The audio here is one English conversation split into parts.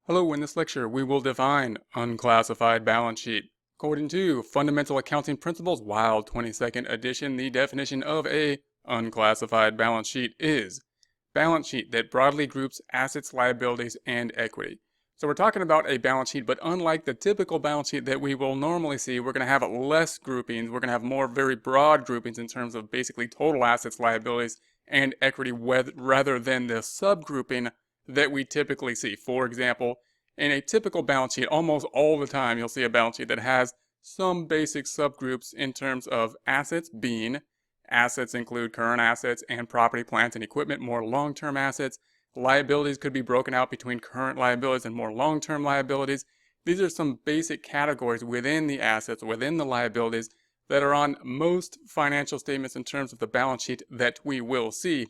Hello, in this lecture we will define unclassified balance sheet. According to Fundamental Accounting Principles, Wild 22nd edition, the definition of a unclassified balance sheet is balance sheet that broadly groups assets, liabilities, and equity. So we're talking about a balance sheet, but unlike the typical balance sheet that we will normally see, we're going to have less groupings. We're going to have more very broad groupings in terms of basically total assets, liabilities, and equity rather than the subgrouping that we typically see. For example, in a typical balance sheet, almost all the time you'll see a balance sheet that has some basic subgroups in terms of assets being assets include current assets and property, plants, and equipment, more long-term assets. Liabilities could be broken out between current liabilities and more long-term liabilities. These are some basic categories within the assets, within the liabilities, that are on most financial statements in terms of the balance sheet that we will see.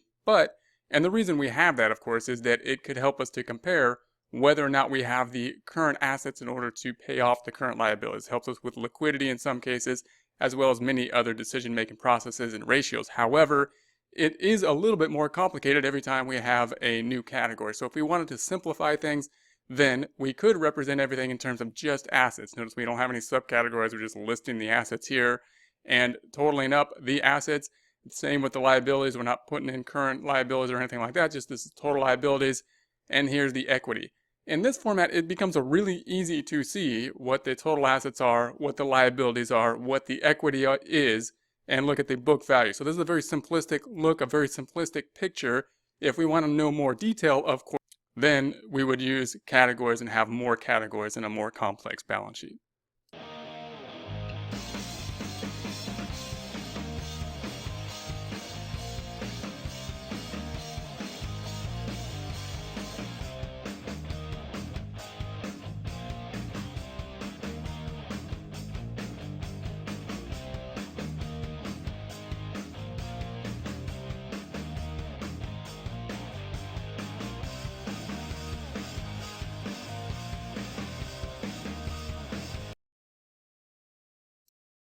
And the reason we have that, of course, is that it could help us to compare whether or not we have the current assets in order to pay off the current liabilities. It helps us with liquidity in some cases, as well as many other decision-making processes and ratios. However, it is a little bit more complicated every time we have a new category. So if we wanted to simplify things, then we could represent everything in terms of just assets. Notice we don't have any subcategories. We're just listing the assets here and totaling up the assets. Same with the liabilities. We're not putting in current liabilities or anything like that. Just this is total liabilities. And here's the equity. In this format, it becomes really easy to see what the total assets are, what the liabilities are, what the equity is, and look at the book value. So this is a very simplistic look, a very simplistic picture. If we want to know more detail, of course, then we would use categories and have more categories in a more complex balance sheet.